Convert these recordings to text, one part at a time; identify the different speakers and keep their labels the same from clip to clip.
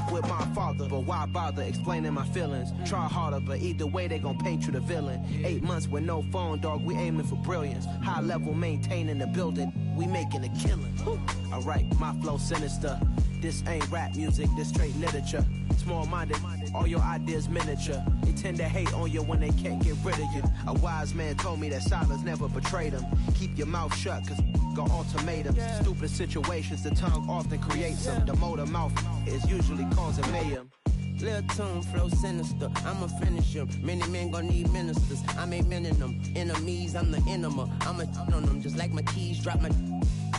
Speaker 1: up with my father, but why bother explaining my feelings? Try harder, but either way they gon' paint you the villain. 8 months with no phone, dog, we aiming for brilliance. High level maintaining the building, we making a killing. Alright, my flow sinister. This ain't rap music, this straight literature. Small-minded, all your ideas miniature. They tend to hate on you when they can't get rid of you. A wise man told me that silence never betrayed him. Keep your mouth shut, cause got ultimatums. Stupid situations, the tongue often creates them. The motor mouth is usually causing mayhem.
Speaker 2: Lil' tune, flow sinister, I'ma finish him. Many men gon' need ministers, I'm a men in them. Enemies, I'm the enema, I'ma on them. Just like my keys, drop my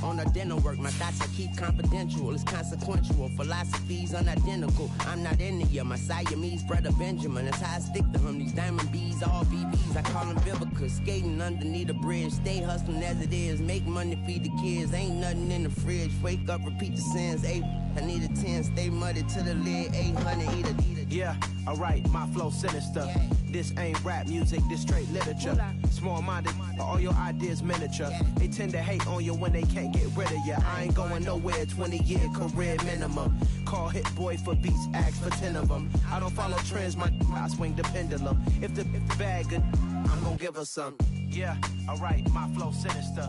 Speaker 2: on a dental work. My thoughts I keep confidential, it's consequential. Philosophies unidentical, I'm not in it yet. My Siamese brother Benjamin, that's how I stick to him. These diamond bees, all BBs, I call them Vivica. Skating underneath a bridge, stay hustling as it is. Make money, feed the kids, ain't nothing in the fridge. Wake up, repeat the sins, I need a 10, stay muddy to the lid, 800, eat a.
Speaker 1: Yeah, alright, my flow sinister. This ain't rap music, this straight literature. Small-minded, but all your ideas miniature. They tend to hate on you when they can't get rid of you. I ain't going nowhere, 20-year career minimum. Call Hit Boy for beats, ask for 10 of them. I don't follow trends, I swing the pendulum. If the bag good, I'm gonna give her some. Yeah, alright, my flow sinister.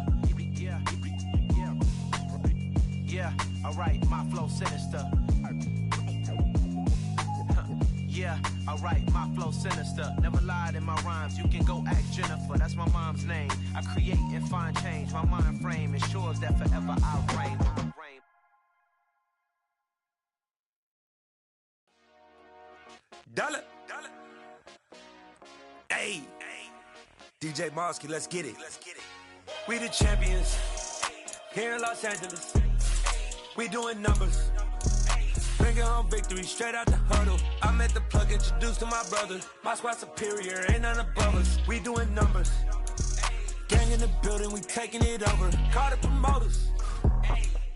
Speaker 1: Yeah, alright, my flow sinister. Yeah, alright, my flow sinister. Never lied in my rhymes, you can go ask Jennifer. That's my mom's name. I create and find change. My mind frame ensures that forever I'll reign.
Speaker 3: Dollar. Hey, DJ Mosky, let's get it. We the champions here in Los Angeles. We doing numbers. Bringing home victory straight out the huddle. I met the plug, introduced to my brother. My squad superior, ain't none above us. We doing numbers. Gang in the building, we taking it over. Call the promoters.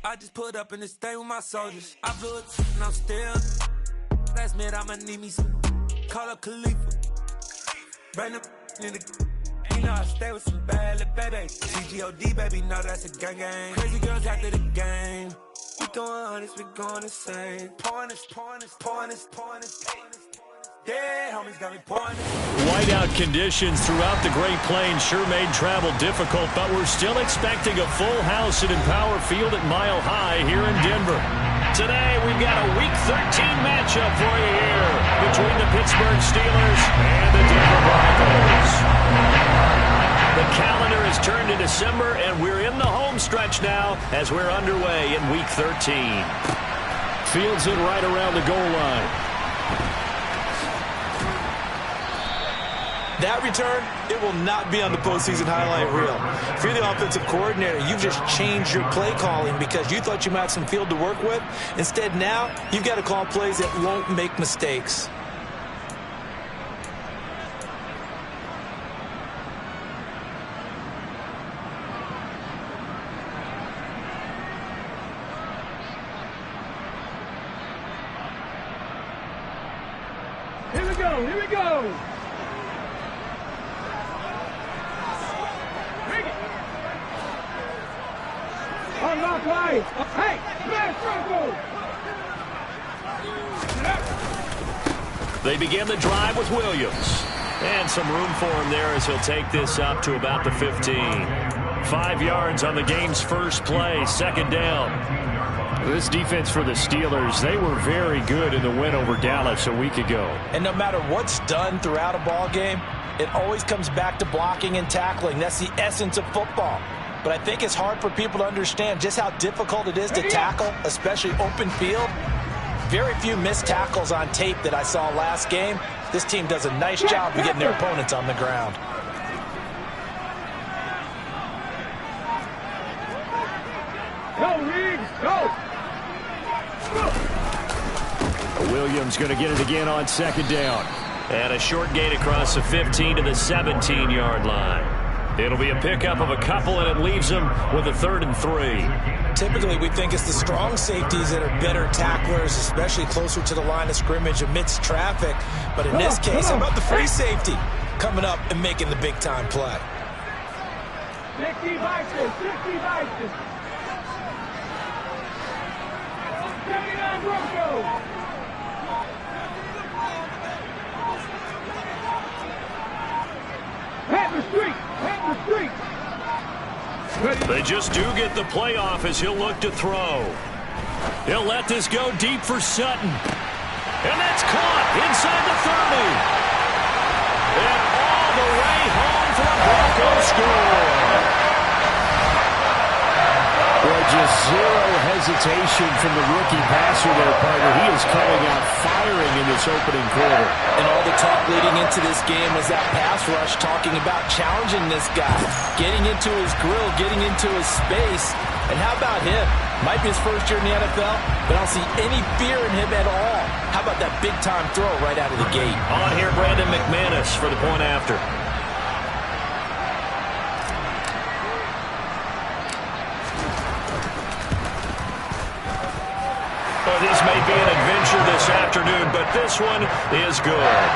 Speaker 3: I just put up in this thing with my soldiers. I blew it and I'm still. Last minute, I'ma need me some. Call up Khalifa. Bring them in the. You know I stay with some bad little baby. CGOD, baby, know that's a gang. Crazy girls after the game. We throwing hundreds, we going insane. Pouring this. Yeah, homies got me pouring this.
Speaker 4: Whiteout conditions throughout the Great Plains sure made travel difficult, but we're still expecting a full house at Empower Field at Mile High here in Denver. Today, we've got a Week 13 matchup for you here between the Pittsburgh Steelers and the Denver Broncos. The calendar has turned to December, and we're in the home stretch now as we're underway in Week 13. Fields it right around the goal line.
Speaker 5: That return, it will not be on the postseason highlight reel. If you're the offensive coordinator, you've just changed your play calling because you thought you might have some field to work with. Instead, now, you've got to call plays that won't make mistakes.
Speaker 6: Here we go. Unlock line. Hey, smash Franco.
Speaker 4: They begin the drive with Williams. And some room for him there as he'll take this up to about the 15. 5 yards on the game's first play, second down. This defense for the Steelers, they were very good in the win over Dallas a week ago.
Speaker 5: And no matter what's done throughout a ball game, it always comes back to blocking and tackling. That's the essence of football. But I think it's hard for people to understand just how difficult it is to tackle, especially open field. Very few missed tackles on tape that I saw last game. This team does a nice job of getting their opponents on the ground.
Speaker 6: Go, Reeves, go!
Speaker 4: Williams going to get it again on second down. And a short gain across the 15 to the 17-yard line. It'll be a pickup of a couple, and it leaves them with a 3rd and 3.
Speaker 5: Typically, we think it's the strong safeties that are better tacklers, especially closer to the line of scrimmage amidst traffic. But in this case, how about the free safety coming up and making the big-time play?
Speaker 6: 60 Vices, 60 Vices. 79 Broncos.
Speaker 4: They just do get the playoff as he'll look to throw. He'll let this go deep for Sutton. And that's caught inside the 30. And all the way home for a Broncos score.
Speaker 7: Well, just zero hesitation from the rookie passer there, partner. He is coming out firing in this opening quarter.
Speaker 5: And all the talk leading into this game was that pass rush, talking about challenging this guy, getting into his grill, getting into his space. And how about him? Might be his first year in the NFL, but I don't see any fear in him at all. How about that big-time throw right out of the gate?
Speaker 4: On here, Brandon McManus for the point after. Well, this may be an adventure this afternoon, but this one is good.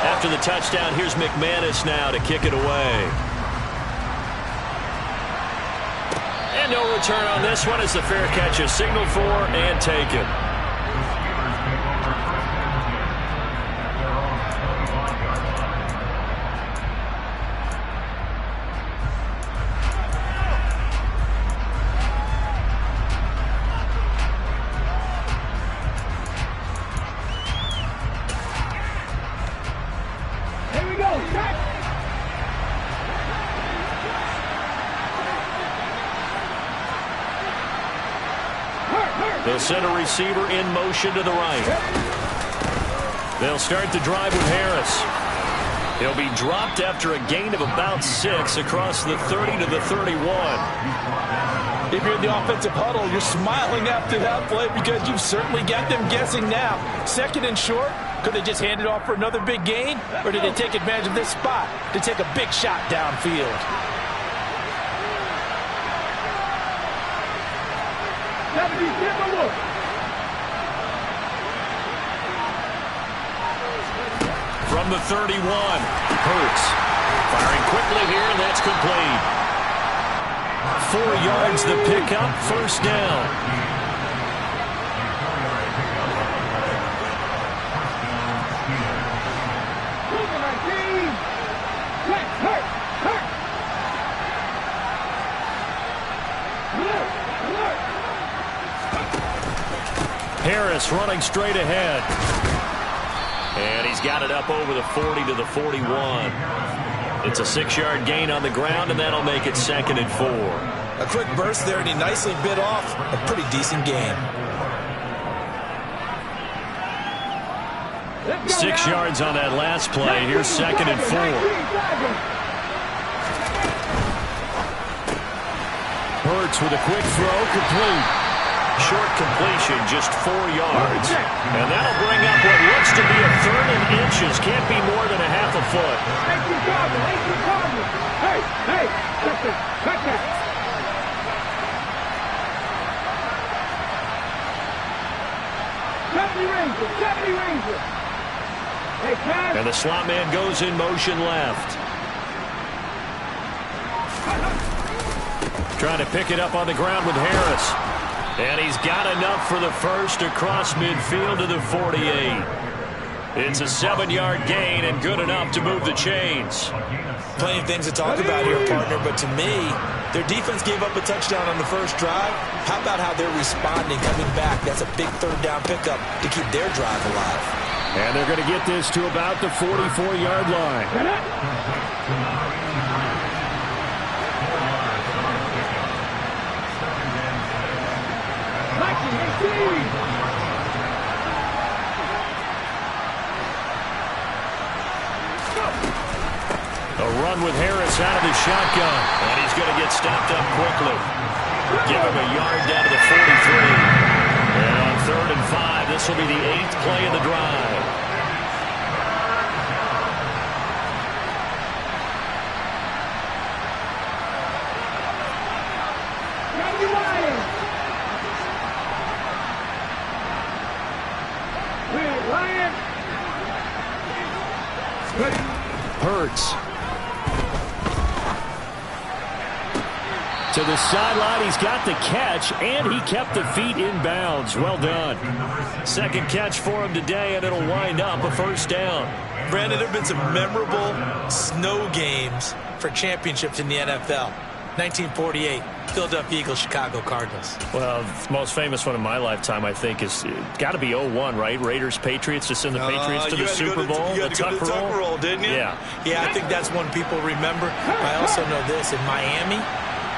Speaker 4: After the touchdown, here's McManus now to kick it away. And no return on this one as the fair catch is signaled for and taken. They'll send a receiver in motion to the right. They'll start the drive with Harris. He'll be dropped after a gain of about 6 across the 30 to the 31.
Speaker 5: If you're in the offensive huddle, you're smiling after that play because you've certainly got them guessing now. Second and short, could they just hand it off for another big gain? Or did they take advantage of this spot to take a big shot downfield?
Speaker 4: From the 31, Hurts firing quickly here, and that's complete. 4 yards the pickup, first down. Harris running straight ahead. And he's got it up over the 40 to the 41. It's a 6-yard gain on the ground, and that'll make it 2nd and 4.
Speaker 5: A quick burst there, and he nicely bit off a pretty decent gain.
Speaker 4: 6 yards on that last play. Here's 2nd and 4.
Speaker 7: Hurts with a quick throw, complete.
Speaker 4: Short completion, just 4 yards. And that'll bring up what looks to be a 3rd and inches. Can't be more than a half a foot.
Speaker 6: Hey, cut that. Deputy Ranger. Hey, pass.
Speaker 4: And the slot man goes in motion left. Trying to pick it up on the ground with Harris. And he's got enough for the first across midfield to the 48. It's a 7-yard gain and good enough to move the chains.
Speaker 5: Plenty of things to talk about here, partner, but to me, their defense gave up a touchdown on the first drive. How about how they're responding, coming back? That's a big 3rd down pickup to keep their drive alive.
Speaker 7: And they're going to get this to about the 44-yard line.
Speaker 4: A run with Harris out of the shotgun. And he's going to get stopped up quickly. Give him a yard down to the 43. And on 3rd and 5, this will be the 8th play of the drive.
Speaker 7: Hurts.
Speaker 4: To the sideline, he's got the catch, and he kept the feet in bounds. Well done. Second catch for him today, and it'll wind up a first down.
Speaker 5: Brandon, there have been some memorable snow games for championships in the NFL. 1948, Philadelphia Eagles, Chicago Cardinals.
Speaker 4: Well, the most famous one in my lifetime, I think, is got to be 01, right? Raiders, Patriots, to send the Patriots to the Super Bowl.
Speaker 5: You had to go to the Tucker Roll, didn't you?
Speaker 4: Yeah.
Speaker 5: Yeah, I think that's one people remember. I also know this. In Miami,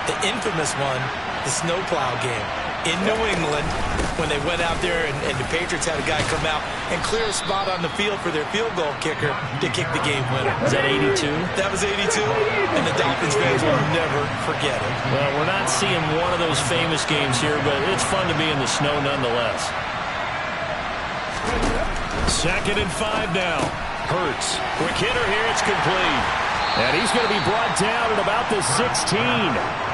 Speaker 5: the infamous one, the snowplow game. In New England, when they went out there and the Patriots had a guy come out and clear a spot on the field for their field goal kicker to kick the game winner.
Speaker 4: Is that 82?
Speaker 5: That was 82, and the Dolphins fans will never forget it.
Speaker 4: Well, we're not seeing one of those famous games here, but it's fun to be in the snow nonetheless. 2nd and 5 now. Hurts. Quick hitter here. It's complete. And he's going to be brought down at about the 16.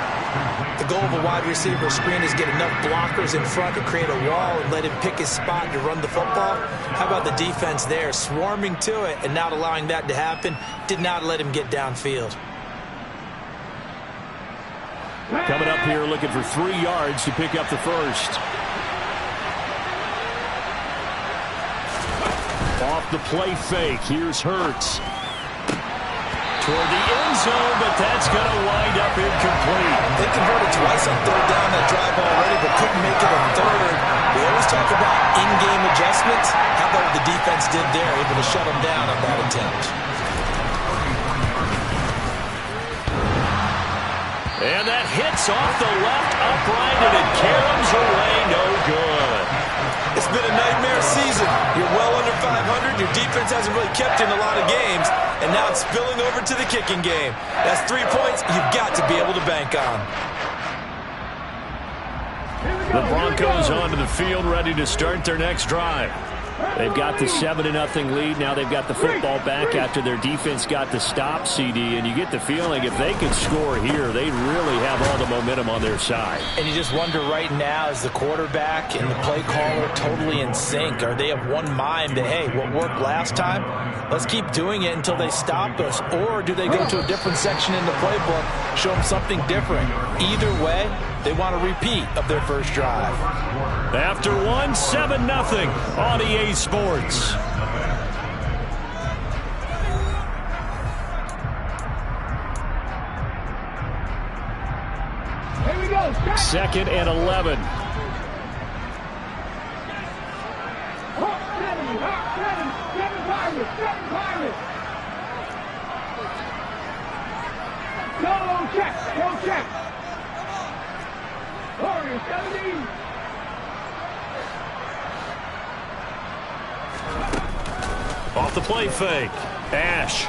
Speaker 5: The goal of a wide receiver screen is get enough blockers in front to create a wall and let him pick his spot to run the football. How about the defense there, swarming to it and not allowing that to happen? Did not let him get downfield.
Speaker 4: Coming up here looking for 3 yards to pick up the first. Off the play fake, here's Hurts. Toward the end zone, but that's going to wind up incomplete.
Speaker 5: They converted twice on 3rd down that drive already, but couldn't make it on 3rd. We always talk about in-game adjustments. How about what the defense did there, able to shut them down on that attempt?
Speaker 4: And that hits off the left upright, and it caroms away no good.
Speaker 5: It's been a nightmare season. You're well under 500. Your defense hasn't really kept in a lot of games, and now it's spilling over to the kicking game. That's 3 points you've got to be able to bank on.
Speaker 4: The Broncos onto the field, ready to start their next drive. They've got the 7-0 lead. Now they've got the football back after their defense got the stop, CD. And you get the feeling if they could score here, they'd really have all the momentum on their side.
Speaker 5: And you just wonder right now, is the quarterback and the play caller totally in sync? Are they of one mind that, hey, what worked last time, let's keep doing it until they stop us? Or do they go to a different section in the playbook, show them something different? Either way, they want a repeat of their first drive.
Speaker 4: After 7-0 on EA Sports.
Speaker 6: Here we go.
Speaker 4: 2nd and 11.
Speaker 6: Go check. Go check. Warriors 17.
Speaker 4: Off the play fake. Ash.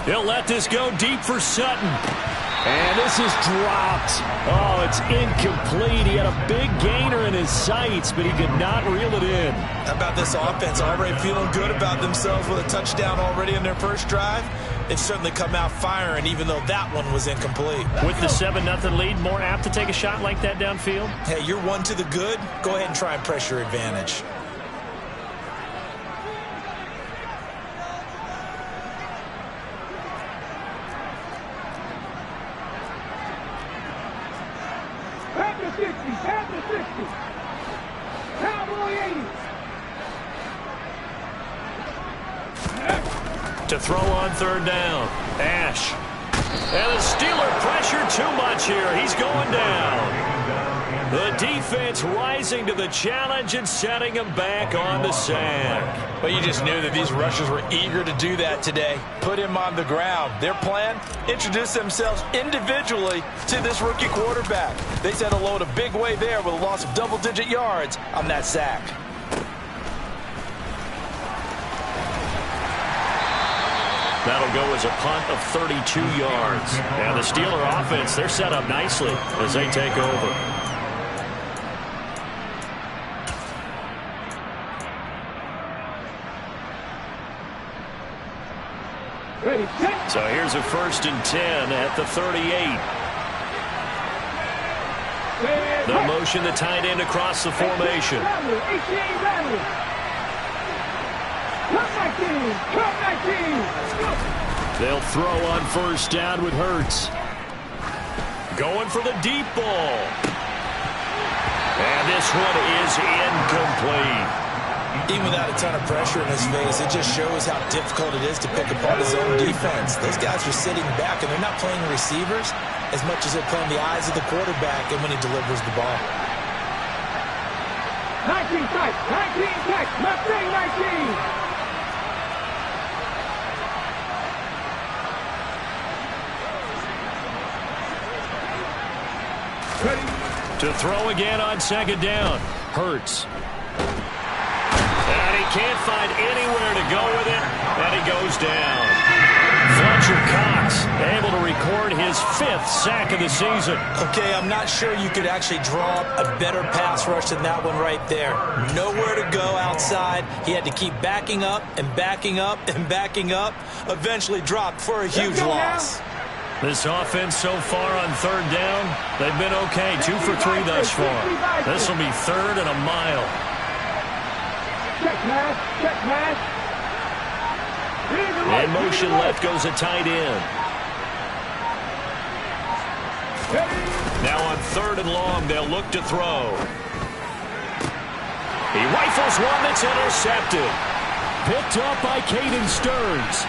Speaker 4: He'll let this go deep for Sutton. And this is dropped. Oh, it's incomplete. He had a big gainer in his sights, but he could not reel it in.
Speaker 5: How about this offense? Already feeling good about themselves with a touchdown already in their first drive. They've certainly come out firing, even though that one was incomplete.
Speaker 4: With the 7-0 lead, more apt to take a shot like that downfield?
Speaker 5: Hey, you're one to the good. Go ahead and try and press your advantage.
Speaker 4: To throw on 3rd down. Ash. And the Steeler pressure too much here. He's going down. The defense rising to the challenge and setting him back on the sack.
Speaker 5: Well, you just knew that these rushers were eager to do that today. Put him on the ground. Their plan, introduce themselves individually to this rookie quarterback. They said hello in a big way there with a loss of double-digit yards on that sack.
Speaker 4: That'll go as a punt of 32 yards. And the Steeler offense, they're set up nicely as they take over. So here's a 1st and 10 at the 38. The motion, the tight end across the formation. They'll throw on 1st down with Hurts. Going for the deep ball. And this one is incomplete.
Speaker 5: Even without a ton of pressure in his face, it just shows how difficult it is to pick apart his own defense. Those guys are sitting back, and they're not playing receivers as much as they're playing the eyes of the quarterback and when he delivers the ball.
Speaker 6: 19 tight, 19 tight, Mustang 19. Ready.
Speaker 4: To throw again on second down. Hurts. And he can't find anywhere to go with it, and he goes down. Fletcher Cox able to record his 5th sack of the season.
Speaker 5: Okay, I'm not sure you could actually draw up a better pass rush than that one right there. Nowhere to go outside. He had to keep backing up and backing up and backing up. Eventually dropped for a huge loss.
Speaker 4: This offense so far on third down, they've been okay. 2 for 3 thus far. This will be 3rd and a mile.
Speaker 6: Check pass, check pass.
Speaker 4: In motion left goes a tight end. Now on 3rd and long, they'll look to throw. He rifles one that's intercepted. Picked up by Caden Stearns.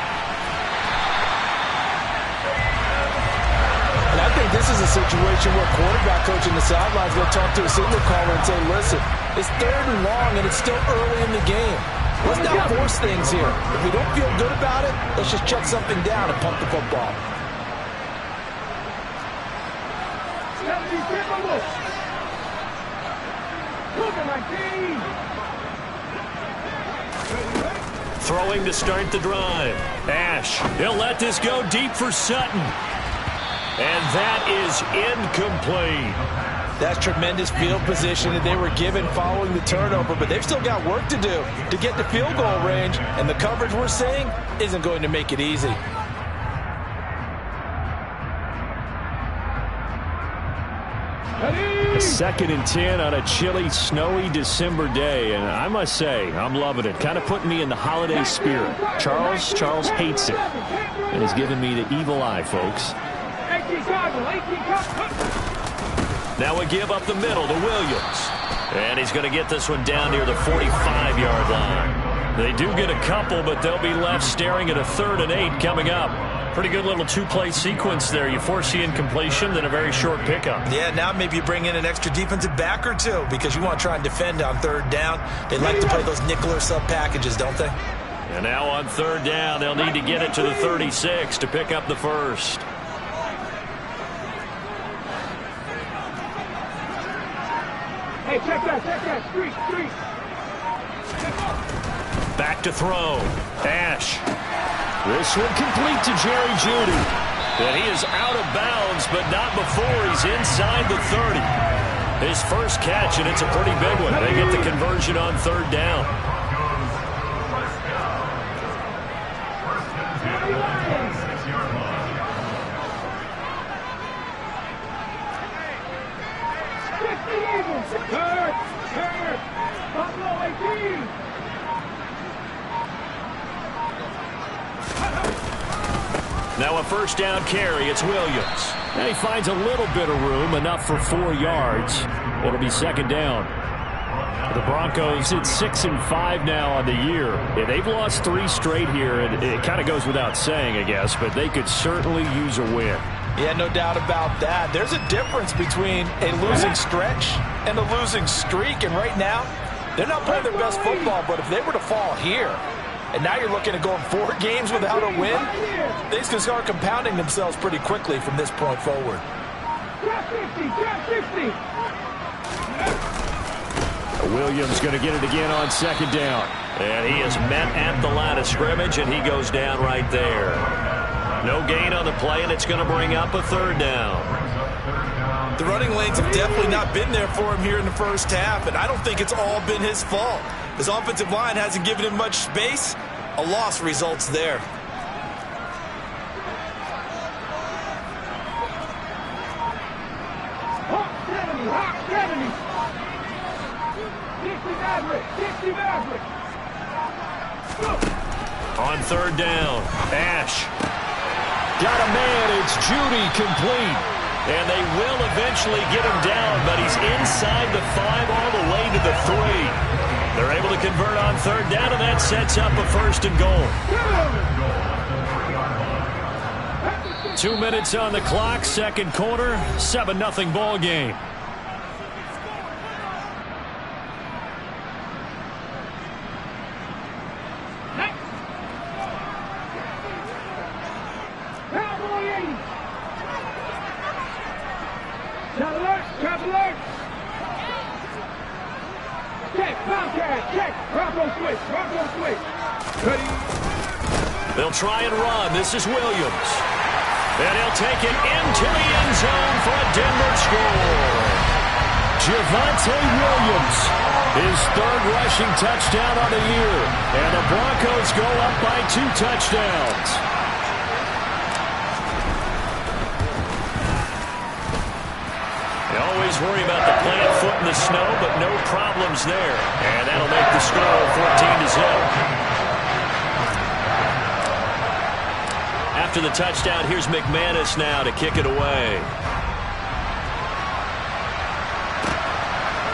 Speaker 5: And I think this is a situation where quarterback coach in the sidelines will talk to a signal caller and say, listen, it's 3rd and long and it's still early in the game. Let's not force things here. If we don't feel good about it, let's just check something down and pump the football.
Speaker 4: Throwing to start the drive. Ash, he'll let this go deep for Sutton. And that is incomplete.
Speaker 5: That's tremendous field position that they were given following the turnover, but they've still got work to do to get to field goal range, and the coverage we're seeing isn't going to make it easy.
Speaker 4: A 2nd and 10 on a chilly, snowy December day, and I must say, I'm loving it. Kind of putting me in the holiday spirit. Charles hates it, and has given me the evil eye, folks. Now we give up the middle to Williams. And he's going to get this one down near the 45-yard line. They do get a couple, but they'll be left staring at a 3rd and 8 coming up. Pretty good little 2-play sequence there. You force the incompletion, then a very short pickup.
Speaker 5: Yeah, now maybe you bring in an extra defensive back or two because you want to try and defend on 3rd down. They like to play those nickel or sub packages, don't they?
Speaker 4: And now on 3rd down, they'll need to get it to the 36 to pick up the first.
Speaker 6: Hey, check that, street.
Speaker 4: Back to throw. Ash. This one complete to Jerry Jeudy. And he is out of bounds, but not before he's inside the 30. His first catch, and it's a pretty big one. They get the conversion on 3rd down. Now a 1st down carry. It's Williams. And he finds a little bit of room, enough for 4 yards. It'll be 2nd down. The Broncos at 6-5 now on the year. Yeah, they've lost 3 straight here, and it kind of goes without saying, I guess, but they could certainly use a win.
Speaker 5: Yeah, no doubt about that. There's a difference between a losing stretch and a losing streak, and right now, they're not playing their best football, but if they were to fall here, and now you're looking at going 4 games without a win, things can start compounding themselves pretty quickly from this point forward.
Speaker 4: Williams going to get it again on 2nd down. And he is met at the line of scrimmage, and he goes down right there. No gain on the play, and it's going to bring up a 3rd down.
Speaker 5: The running lanes have definitely not been there for him here in the first half, and I don't think it's all been his fault. His offensive line hasn't given him much space. A loss results there.
Speaker 4: On 3rd down, Ash. Got a man, it's Jeudy complete. And they will eventually get him down, but he's inside the 5 all the way to the 3. They're able to convert on third down, and that sets up a first and goal. 2 minutes on the clock, second quarter, 7-0 ball game. They'll try and run. This is Williams. And he'll take it into the end zone for a Denver score.
Speaker 7: Javonte Williams, his third rushing touchdown on the year. And the Broncos go up by 2 touchdowns.
Speaker 4: They always worry about the plant foot in the snow, but no problems there. And that'll make the score 14-0. After the touchdown, here's McManus now to kick it away.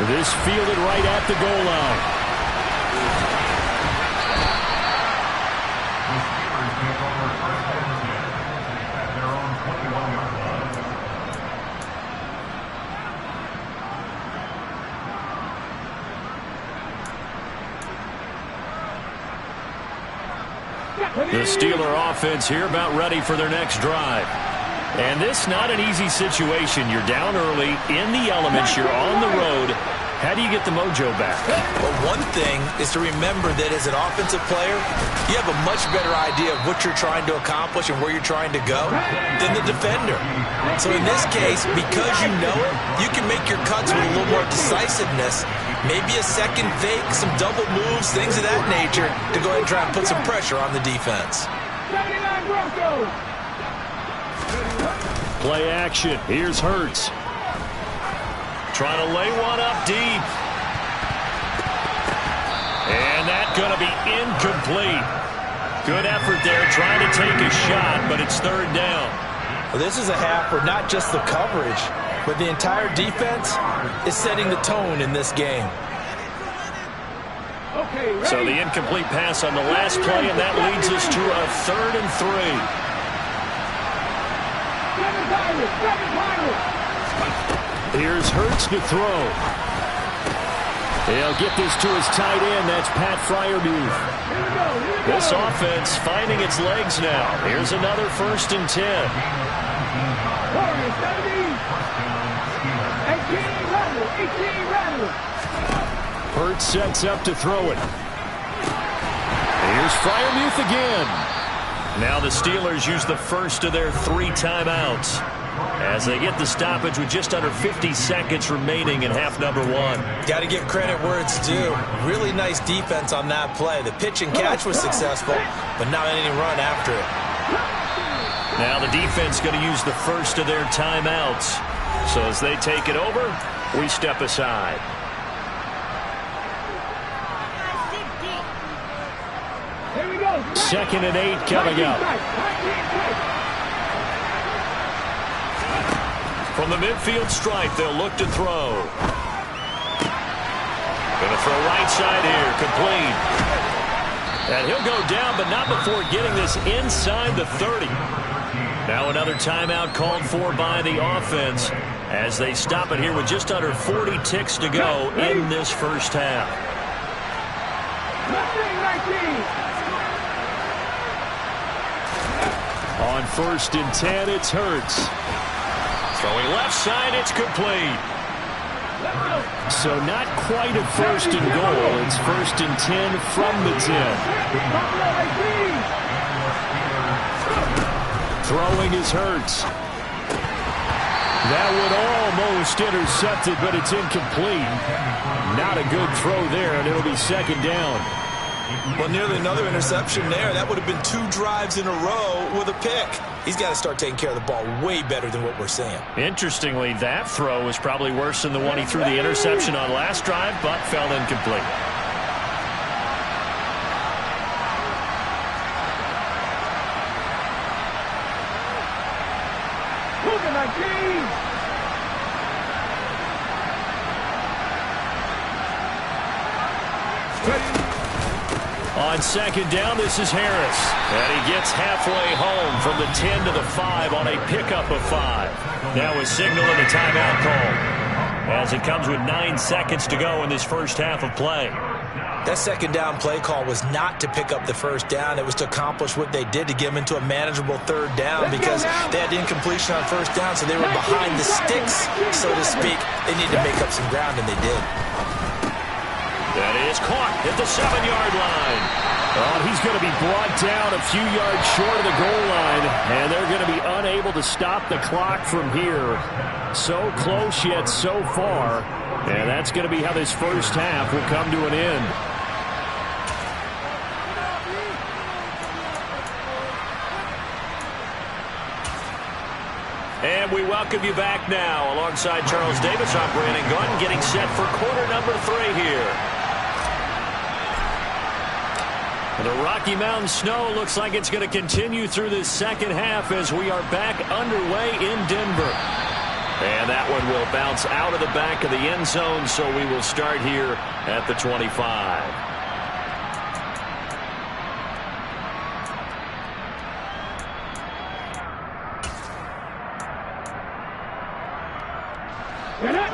Speaker 7: This fielded right at the goal line.
Speaker 4: The Steeler offense here about ready for their next drive. And this not an easy situation. You're down early, in the elements, you're on the road. How do you get the mojo back?
Speaker 5: Well, one thing is to remember that as an offensive player, you have a much better idea of what you're trying to accomplish and where you're trying to go than the defender. So in this case, because you know it, you can make your cuts with a little more decisiveness. Maybe a second fake, some double moves, things of that nature to go ahead and try and put some pressure on the defense.
Speaker 7: Play action. Here's Hurts.
Speaker 4: Trying to lay one up deep. And that's going to be incomplete. Good effort there trying to take a shot, but it's third down.
Speaker 5: Well, this is a half where not just the coverage, but the entire defense is setting the tone in this game.
Speaker 4: So the incomplete pass on the last play, and that leads us to a 3rd and 3.
Speaker 7: Here's Hurts to throw. He'll get this to his tight end. That's Pat Freiermuth.
Speaker 4: This offense finding its legs now. Here's another 1st and 10.
Speaker 7: Hurts sets up to throw it. Here's Freiermuth again.
Speaker 4: Now the Steelers use the first of their 3 timeouts as they get the stoppage with just under 50 seconds remaining in half number 1.
Speaker 5: Got to give credit where it's due. Really nice defense on that play. The pitch and catch was successful, but not any run after it.
Speaker 4: Now the defense going to use the first of their timeouts. So as they take it over, we step aside.
Speaker 7: Second and 8 coming up.
Speaker 4: From the midfield stripe, they'll look to throw. Going to throw right side here, complete. And he'll go down, but not before getting this inside the 30. Now another timeout called for by the offense as they stop it here with just under 40 ticks to go in this first half.
Speaker 7: On 1st and 10, it's Hurts.
Speaker 4: Throwing left side, it's complete.
Speaker 7: So not quite a 1st and goal. It's 1st and 10 from the 10. Throwing is Hurts. That would almost intercept it, but it's incomplete. Not a good throw there, and it'll be 2nd down.
Speaker 5: Well, nearly another interception there. That would have been 2 drives in a row with a pick. He's got to start taking care of the ball way better than what we're seeing.
Speaker 4: Interestingly, that throw was probably worse than the one he threw the interception on last drive, but fell incomplete. On second down, this is Harris. And he gets halfway home from the 10 to the 5 on a pickup of 5. Now a signal and a timeout call, as it comes with 9 seconds to go in this first half of play.
Speaker 5: That second down play call was not to pick up the first down. It was to accomplish what they did, to get them into a manageable third down, because they had incompletion on first down, so they were behind the sticks, so to speak. They needed to make up some ground, and they did.
Speaker 4: That is caught at the 7-yard line. Oh, he's going to be brought down a few yards short of the goal line, and they're going to be unable to stop the clock from here. So close yet so far, and that's going to be how this first half will come to an end. And we welcome you back now. Alongside Charles Davis, I'm Brandon Gunn, getting set for quarter number 3 here. The Rocky Mountain snow looks like it's going to continue through this second half as we are back underway in Denver. And that one will bounce out of the back of the end zone, so we will start here at the 25.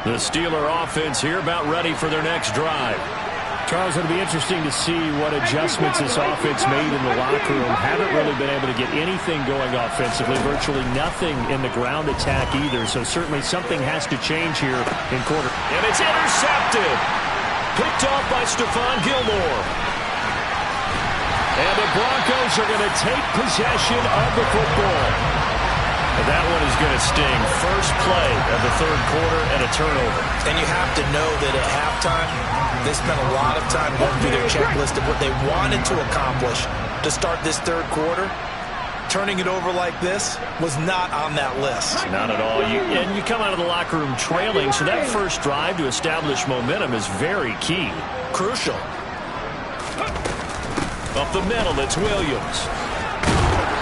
Speaker 4: The Steeler offense here about ready for their next drive.
Speaker 7: Charles, it'll be interesting to see what adjustments this offense made in the locker room. Haven't really been able to get anything going offensively, virtually nothing in the ground attack either. So certainly something has to change here in quarter.
Speaker 4: And it's intercepted. Picked off by Stephon Gilmore. And the Broncos are going to take possession of the football. That one is going to sting. First play of the third quarter and a turnover.
Speaker 5: And you have to know that at halftime, they spent a lot of time going through their checklist of what they wanted to accomplish to start this third quarter. Turning it over like this was not on that list.
Speaker 4: Not at all. And you come out of the locker room trailing, so that first drive to establish momentum is very key.
Speaker 5: Crucial.
Speaker 4: Up the middle, it's Williams.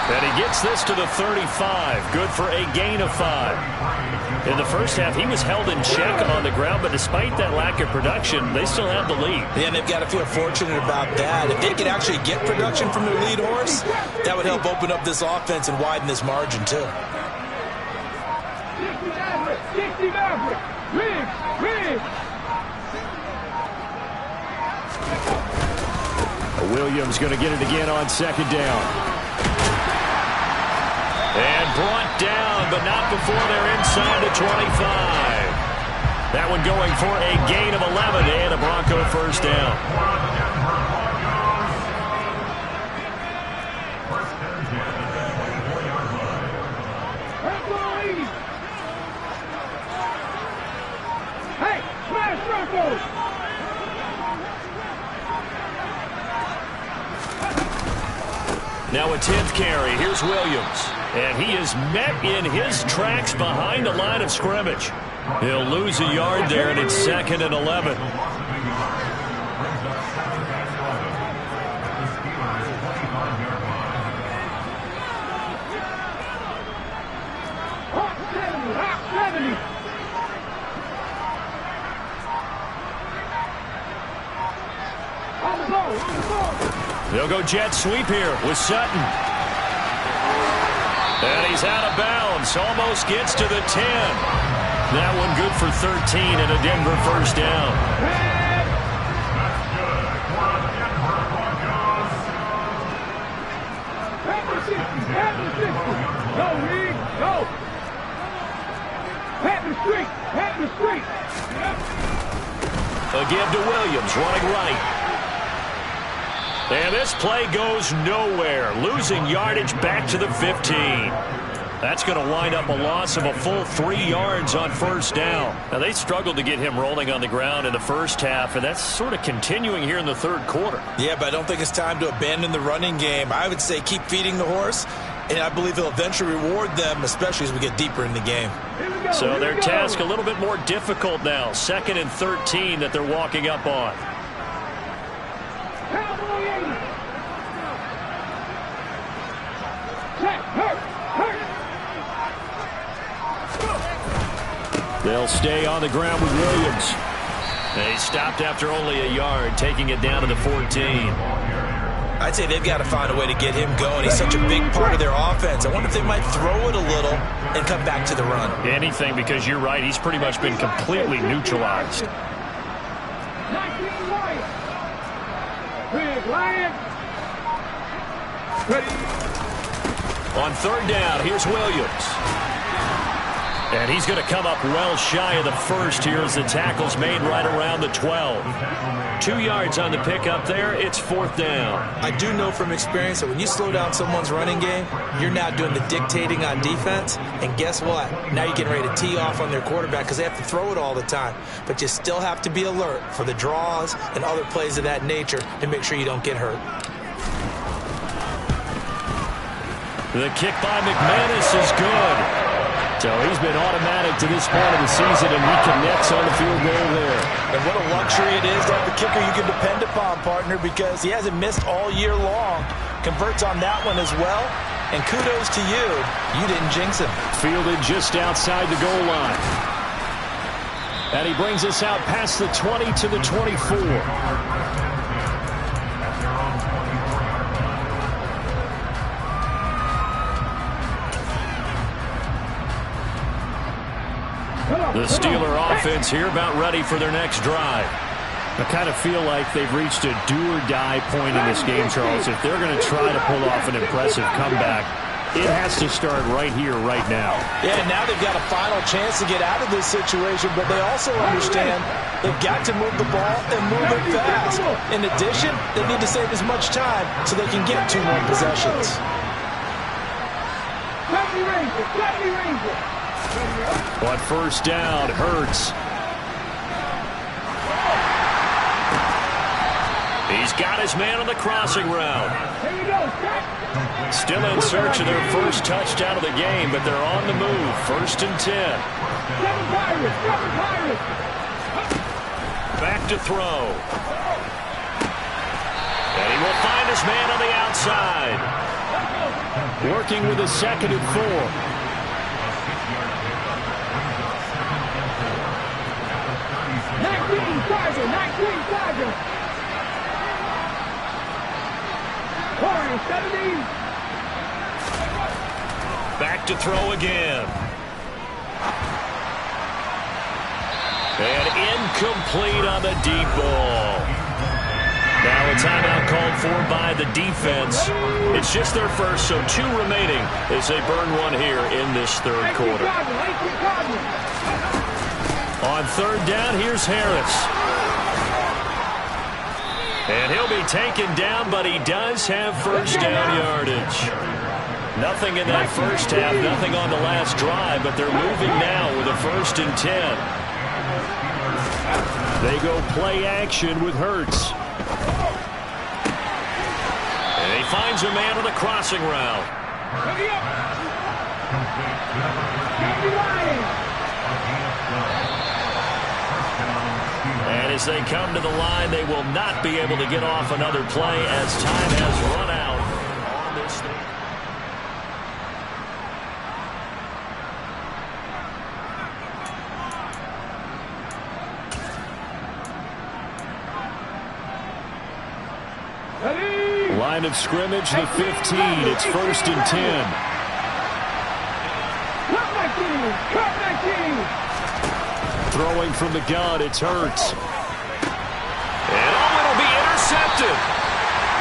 Speaker 4: And he gets this to the 35. Good for a gain of 5. In the first half, he was held in check on the ground, but despite that lack of production, they still have the lead.
Speaker 5: Yeah, and they've got to feel fortunate about that. If they could actually get production from their lead horse, that would help open up this offense and widen this margin, too.
Speaker 7: Williams going to get it again on second down.
Speaker 4: And brought down, but not before they're inside the 25. That one going for a gain of 11 and a Bronco first down.
Speaker 6: Hey, smash Broncos!
Speaker 4: Now a 10th carry. Here's Williams. And he is met in his tracks behind the line of scrimmage. He'll lose a yard there, and it's 2nd and 11. They'll go jet sweep here with Sutton. And he's out of bounds. Almost gets to the 10. That one good for 13 and a Denver first down. A give to Williams, running right. And this play goes nowhere, losing yardage back to the 15. That's going to wind up a loss of a full 3 yards on first down. Now, they struggled to get him rolling on the ground in the first half, and that's sort of continuing here in the third quarter.
Speaker 5: Yeah, but I don't think it's time to abandon the running game. I would say keep feeding the horse, and I believe he'll eventually reward them, especially as we get deeper in the game.
Speaker 4: So their task a little bit more difficult now. 2nd and 13 that they're walking up on. They'll stay on the ground with Williams. They stopped after only a yard, taking it down to the 14.
Speaker 5: I'd say they've got to find a way to get him going. He's such a big part of their offense. I wonder if they might throw it a little and come back to the run.
Speaker 7: Anything, because you're right. He's pretty much been completely neutralized.
Speaker 6: Big Lion.
Speaker 4: On third down, here's Williams. And he's going to come up well shy of the first here as the tackle's made right around the 12. 2 yards on the pickup there. It's fourth down.
Speaker 5: I do know from experience that when you slow down someone's running game, you're now doing the dictating on defense. And guess what? Now you're getting ready to tee off on their quarterback because they have to throw it all the time. But you still have to be alert for the draws and other plays of that nature to make sure you don't get hurt.
Speaker 4: The kick by McManus is good. So he's been automatic to this point of the season, and he connects on the field goal there.
Speaker 5: And what a luxury it is to have a kicker you can depend upon, partner, because he hasn't missed all year long. Converts on that one as well. And kudos to you. You didn't jinx him.
Speaker 4: Fielded just outside the goal line. And he brings us out past the 20 to the 24. The Steeler offense here about ready for their next drive.
Speaker 7: I kind of feel like they've reached a do-or-die point in this game, Charles. If they're going to try to pull off an impressive comeback, it has to start right here, right now.
Speaker 5: Yeah, now they've got a final chance to get out of this situation, but they also understand they've got to move the ball and move it fast. In addition, they need to save as much time so they can get 2 more possessions.
Speaker 4: On first down, Hurts. He's got his man on the crossing route. Still in search of their first touchdown of the game, but they're on the move. First and 10. Back to throw. And he will find his man on the outside. Working with a second and 4. Back to throw again. And incomplete on the deep ball. Now a timeout called for by the defense. It's just their first, so 2 remaining as they burn one here in this third quarter. On third down, here's Harris. And he'll be taken down, but he does have first down yardage. Nothing in that first half, nothing on the last drive, but they're moving now with a first and 10. They go play action with Hurts. And he finds a man on the crossing route. And as they come to the line, they will not be able to get off another play as time has run out on this thing. Line of scrimmage, the 15. It's first and 10. Throwing from the gun, it's Hurts. And it'll be intercepted.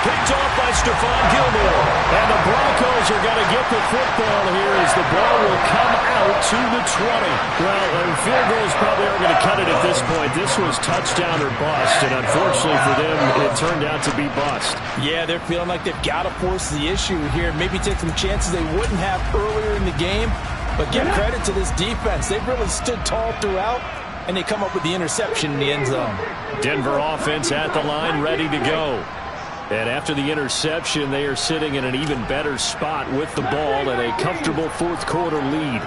Speaker 4: Picked off by Stephon Gilmore. And the Broncos are going to get the football here as the ball will come out to the 20.
Speaker 7: Well, field goals probably aren't going to cut it at this point. This was touchdown or bust, and unfortunately for them, it turned out to be bust.
Speaker 5: Yeah, they're feeling like they've got to force the issue here. Maybe take some chances they wouldn't have earlier in the game. But give credit to this defense. They've really stood tall throughout, and they come up with the interception in the end zone.
Speaker 4: Denver offense at the line, ready to go. And after the interception, they are sitting in an even better spot with the ball and a comfortable fourth quarter lead.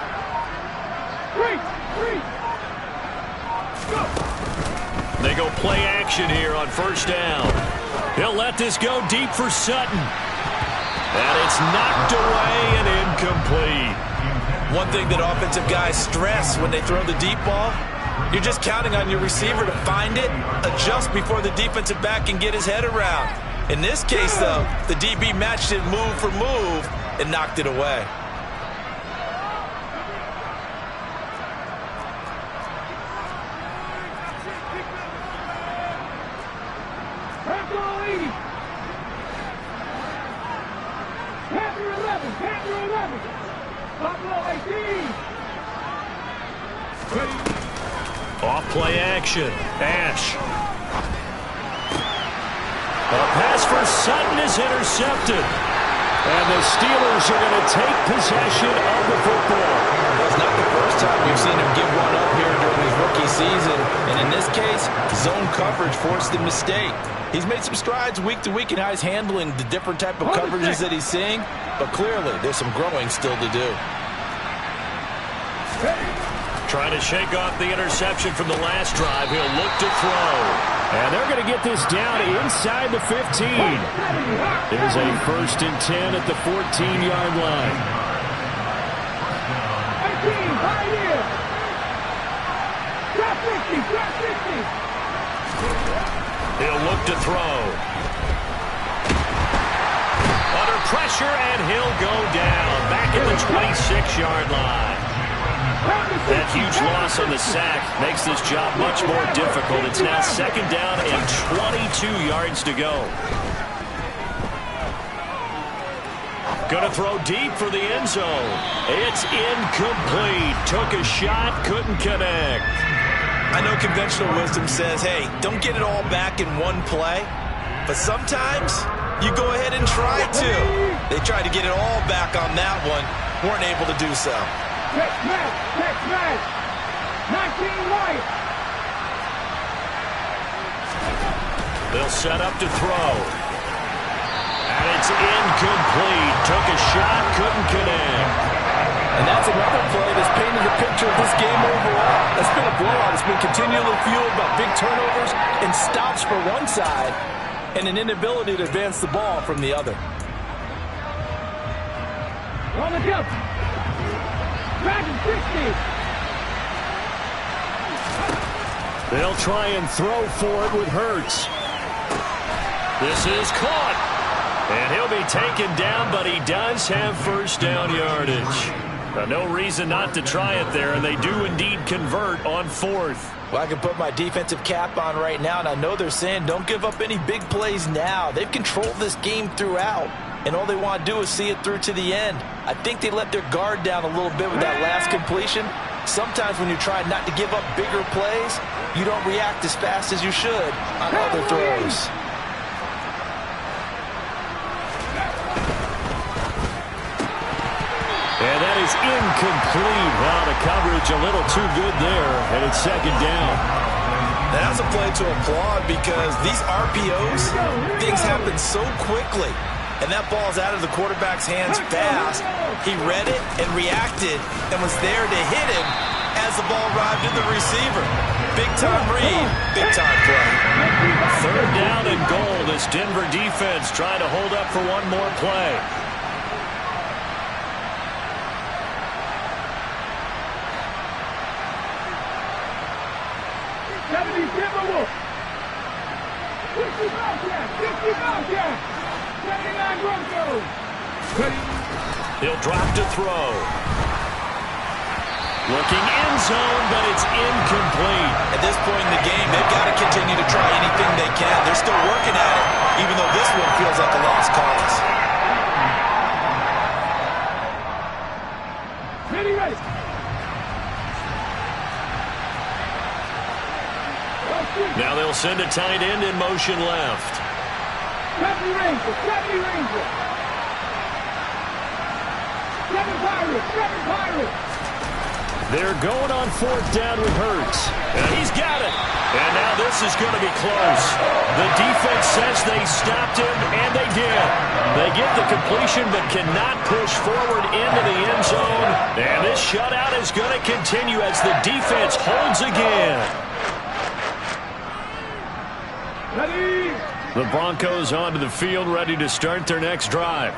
Speaker 4: They go play action here on first down. He'll let this go deep for Sutton. And it's knocked away and incomplete.
Speaker 5: One thing that offensive guys stress when they throw the deep ball, You're just counting on your receiver to find it, adjust before the defensive back can get his head around. In this case, though, the DB matched it move for move and knocked it away.
Speaker 4: Off play action. Ash. A pass for Sutton is intercepted. And the Steelers are going to take possession of the football.
Speaker 5: It's not the first time we've seen him give one up here during his rookie season. And in this case, zone coverage forced the mistake. He's made some strides week to week in how he's handling the different type of coverages that he's seeing. But clearly, there's some growing still to do.
Speaker 4: Trying to shake off the interception from the last drive. He'll look to throw.
Speaker 7: And they're going to get this down inside the 15. There's a 1st and 10 at the 14-yard line.
Speaker 4: He'll look to throw. Under pressure, and he'll go down. Back at the 26-yard line. That huge loss on the sack makes this job much more difficult. It's now 2nd down and 22 yards to go. Going to throw deep for the end zone. It's incomplete. Took a shot, couldn't connect.
Speaker 5: I know conventional wisdom says, hey, don't get it all back in one play. But sometimes you go ahead and try to. They tried to get it all back on that one. Weren't able to do so.
Speaker 6: Text match. 19 right.
Speaker 4: They'll set up to throw. And it's incomplete. Took a shot, couldn't connect.
Speaker 5: And that's another play that's painted the picture of this game overall. It's been a blowout. It's been continually fueled by big turnovers and stops for one side and an inability to advance the ball from the other.
Speaker 6: On the jump. Dragon 60.
Speaker 4: They'll try and throw for it with Hurts. This is caught. And he'll be taken down, but he does have 1st down yardage. No reason not to try it there, and they do indeed convert on 4th.
Speaker 5: Well, I can put my defensive cap on right now, and I know they're saying don't give up any big plays now. They've controlled this game throughout, and all they want to do is see it through to the end. I think they let their guard down a little bit with that last completion. Sometimes when you try not to give up bigger plays, you don't react as fast as you should on other throws.
Speaker 4: And that is incomplete. Wow, the coverage a little too good there, and it's 2nd down.
Speaker 5: That's a play to applaud because these RPOs, things happen so quickly. And that ball's out of the quarterback's hands fast. He read it and reacted and was there to hit him as the ball arrived at the receiver. Big-time read, big-time play.
Speaker 4: 3rd down and goal. This Denver defense trying to hold up for one more play. He'll drop to throw. Looking end zone, but it's incomplete.
Speaker 5: At this point in the game, they've got to continue to try anything they can. They're still working at it, even though this one feels like a lost cause.
Speaker 4: Now they'll send a tight end in motion left. They're going on 4th down with Hurts. And he's got it. And now this is going to be close. The defense says they stopped him, and they did. They get the completion but cannot push forward into the end zone. And this shutout is going to continue as the defense holds again. The Broncos onto the field, ready to start their next drive.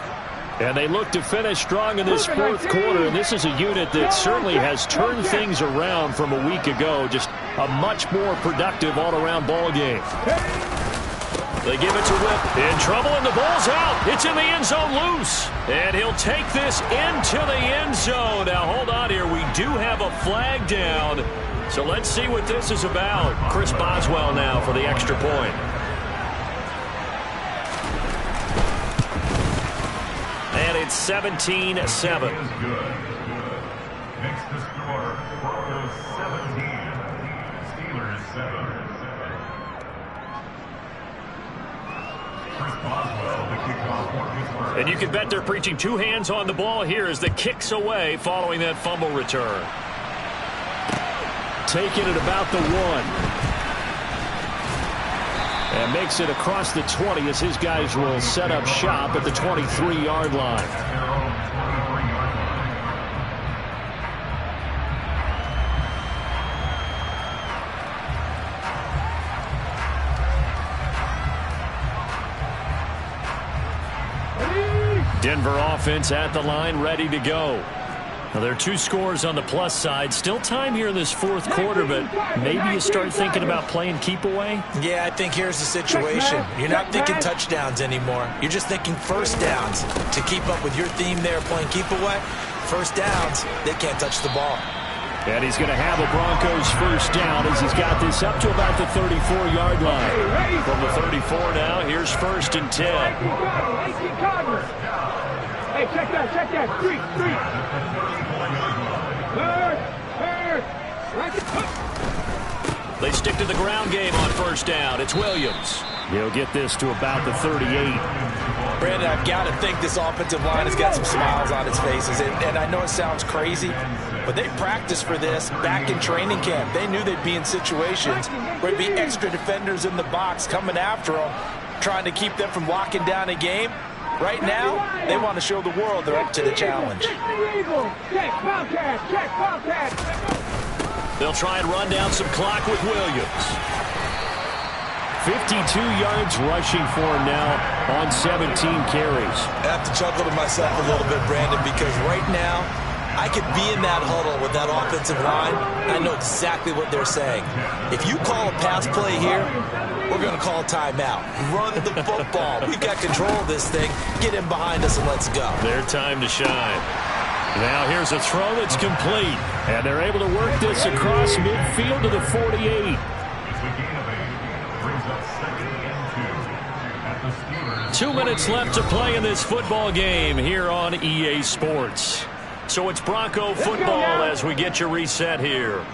Speaker 4: And they look to finish strong in this 4th quarter. And this is a unit that certainly has turned things around from a week ago. Just a much more productive all-around ball game. They give it to Whip. In trouble, and the ball's out. It's in the end zone loose. And he'll take this into the end zone. Now, hold on here. We do have a flag down. So let's see what this is about. Chris Boswell now for the extra point. And it's 17-7.
Speaker 8: Makes the score Broncos 17, Steelers 7. Chris Boswell, the kickoff for Pittsburgh.
Speaker 4: And you can bet they're preaching two hands on the ball here as the kick's away following that fumble return.
Speaker 7: Taking it about the 1. And makes it across the 20 as his guys will set up shop at the 23-yard line.
Speaker 4: Denver offense at the line, ready to go. Now, there are 2 scores on the plus side. Still time here in this fourth quarter, but maybe you start thinking about playing keep away?
Speaker 5: Yeah, I think here's the situation. You're not thinking touchdowns anymore. You're just thinking first downs. To keep up with your theme there, playing keep away, first downs, they can't touch the ball.
Speaker 7: And he's going to have a Broncos first down as he's got this up to about the 34-yard line.
Speaker 4: From the 34 now, here's 1st and 10.
Speaker 6: Hey, check that, 3.
Speaker 4: They stick to the ground game on first down. It's Williams.
Speaker 7: He'll get this to about the 38.
Speaker 5: Brandon, I've got to think this offensive line has got some smiles on its faces. And I know it sounds crazy, but they practiced for this back in training camp. They knew they'd be in situations where there'd be extra defenders in the box coming after them, trying to keep them from locking down a game. Right now, they want to show the world they're up to the challenge.
Speaker 4: They'll try and run down some clock with Williams.
Speaker 7: 52 yards rushing for him now on 17 carries.
Speaker 5: I have to chuckle to myself a little bit, Brandon, because right now, I could be in that huddle with that offensive line. I know exactly what they're saying. If you call a pass play here, we're going to call a timeout. Run the football. We've got control of this thing. Get in behind us and let's go.
Speaker 4: Their time to shine. Now here's a throw that's complete.
Speaker 7: And they're able to work this across midfield to the 48.
Speaker 4: 2 minutes left to play in this football game here on EA Sports. So it's Bronco football as we get you reset here.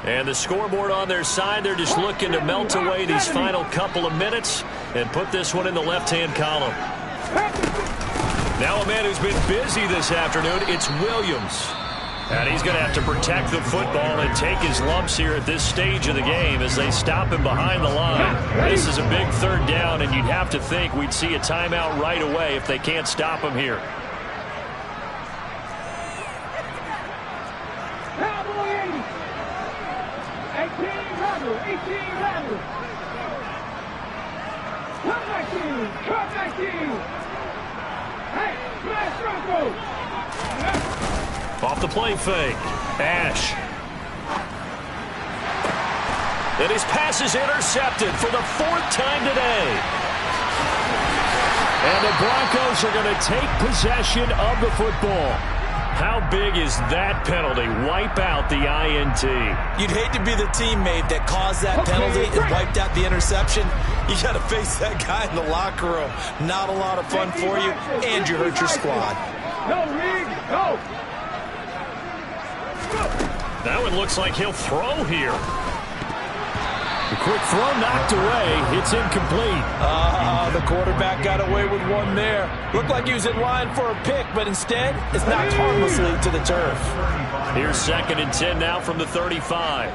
Speaker 4: And the scoreboard on their side, they're just looking to melt away these final couple of minutes and put this one in the left-hand column. Now a man who's been busy this afternoon, it's Williams. And he's going to have to protect the football and take his lumps here at this stage of the game as they stop him behind the line. This is a big 3rd down, and you'd have to think we'd see a timeout right away if they can't stop him here. Off the play fake. Ash. And his pass is intercepted for the 4th time today. And the Broncos are going to take possession of the football. How big is that penalty? Wipe out the INT.
Speaker 5: You'd hate to be the teammate that caused that penalty and wiped out the interception. You got to face that guy in the locker room. Not a lot of fun for you, and you hurt your squad.
Speaker 6: No, Reed, go.
Speaker 4: That one looks like he'll throw here.
Speaker 7: The quick throw knocked away. It's incomplete.
Speaker 5: The quarterback got away with one there. Looked like he was in line for a pick, but instead, it's knocked harmlessly to the turf.
Speaker 4: Here's 2nd and 10 now from the 35.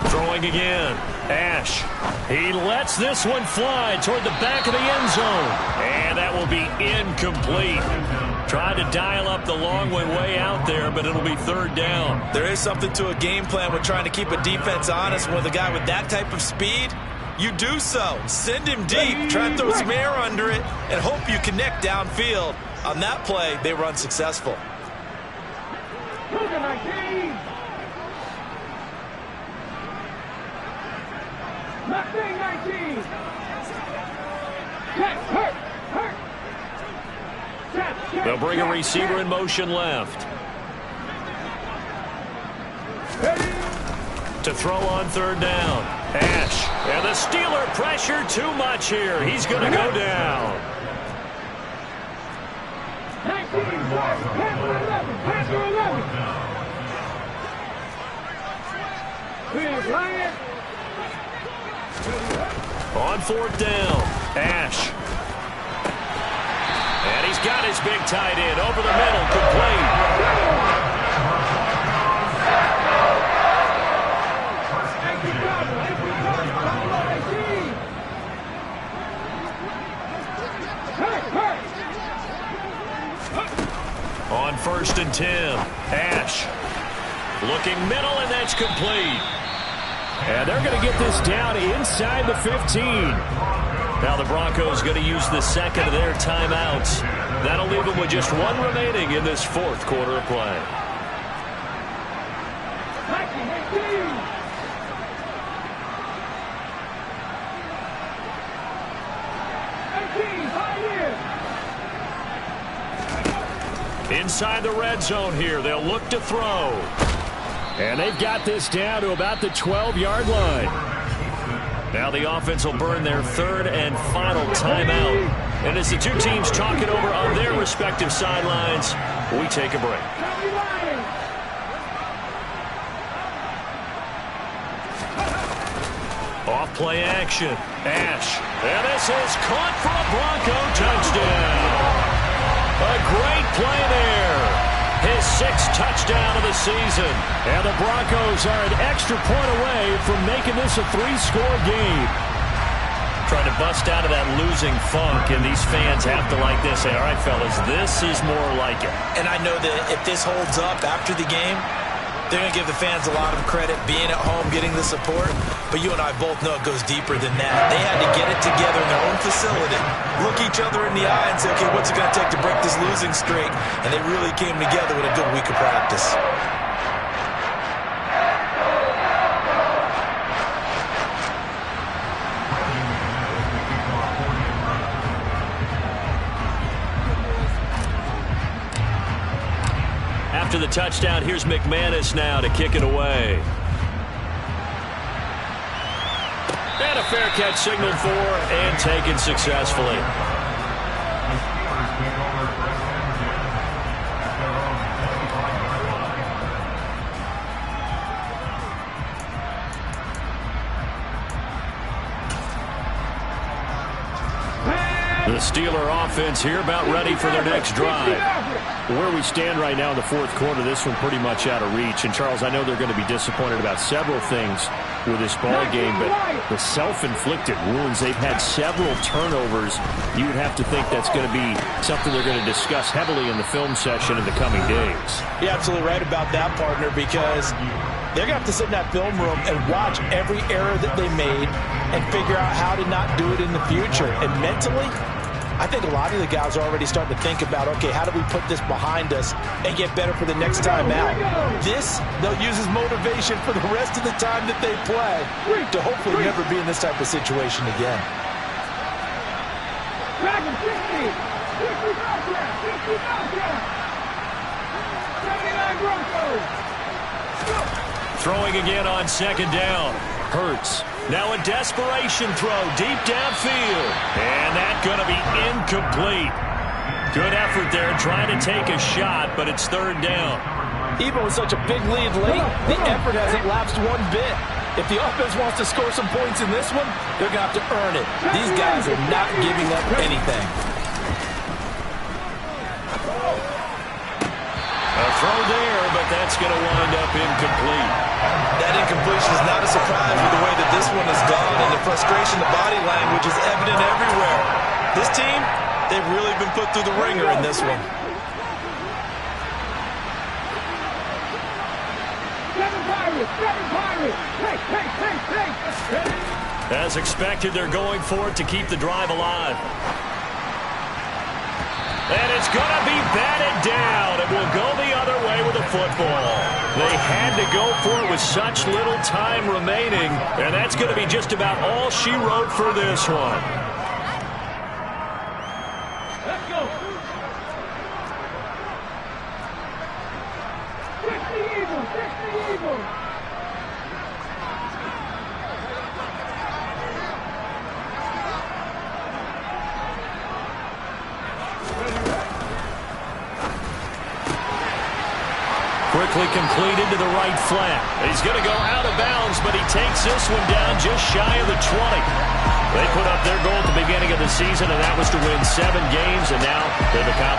Speaker 4: Throwing again. Ash. He lets this one fly toward the back of the end zone. And that will be incomplete. Tried to dial up the long way out there, but it'll be third down.
Speaker 5: There is something to a game plan with trying to keep a defense honest. With a guy with that type of speed, you do so. Send him deep, try and throw some air under it, and hope you connect downfield. On that play, they were unsuccessful.
Speaker 4: They'll bring a receiver in motion left. To throw on third down. Ash. And the Steeler pressure too much here. He's going to go down. On fourth down. Ash. And he's got his big tight end over the middle, complete. On 1st and 10, Ash. Looking middle, and that's complete. And they're going to get this down inside the 15. Now the Broncos going to use the second of their timeouts. That'll leave them with just one remaining in this fourth quarter of play. Inside the red zone here, they'll look to throw. And they've got this down to about the 12-yard line. Now the offense will burn their third and final timeout. And as the two teams talk it over on their respective sidelines, we take a break. Off play action. Ash. And this is caught for a Bronco touchdown. A great play there. His 6th touchdown of the season. And the Broncos are an extra point away from making this a 3-score game. Trying to bust out of that losing funk, and these fans have to like this. Say, all right, fellas, this is more like it.
Speaker 5: And I know that if this holds up after the game, they're going to give the fans a lot of credit being at home, getting the support. But you and I both know it goes deeper than that. They had to get it together in their own facility, look each other in the eye and say, okay, what's it going to take to break this losing streak? And they really came together with a good week of practice.
Speaker 4: After the touchdown, here's McManus now to kick it away. And a fair catch signaled for and taken successfully. The Steeler offense here about ready for their next drive.
Speaker 7: Where we stand right now in the fourth quarter, this one pretty much out of reach. And, Charles, I know they're going to be disappointed about several things with this ball game, but the self-inflicted wounds, they've had several turnovers. You would have to think that's going to be something they're going to discuss heavily in the film session in the coming days.
Speaker 5: You're absolutely right about that, partner, because they're going to have to sit in that film room and watch every error that they made and figure out how to not do it in the future. And mentally, I think a lot of the guys are already starting to think about, okay, how do we put this behind us and get better for the next time out? This, they'll use as motivation for the rest of the time that they play to hopefully never be in this type of situation again.
Speaker 4: Throwing again on second down. Hurts. Now a desperation throw deep downfield. And that's going to be incomplete. Good effort there trying to take a shot, but it's third down.
Speaker 5: Even with such a big lead late, the effort hasn't lapsed one bit. If the offense wants to score some points in this one, they're going to have to earn it. These guys are not giving up anything.
Speaker 4: A throw there, but that's going to wind up incomplete.
Speaker 5: That incompletion is not a surprise with the way that this one has gone, and the frustration, the body language is evident everywhere. This team, they've really been put through the ringer in this one.
Speaker 4: As expected, they're going for it to keep the drive alive. And it's going to be batted down. It will go the other way with the football. They had to go for it with such little time remaining, and that's going to be just about all she wrote for this one.
Speaker 6: Let's go. Fix the Eagles. Fix the Eagles.
Speaker 4: Quickly completed to the right flat. He's going to go out of bounds, but he takes this one down just shy of the 20. They put up their goal at the beginning of the season, and that was to win 7 games, and now they've accomplished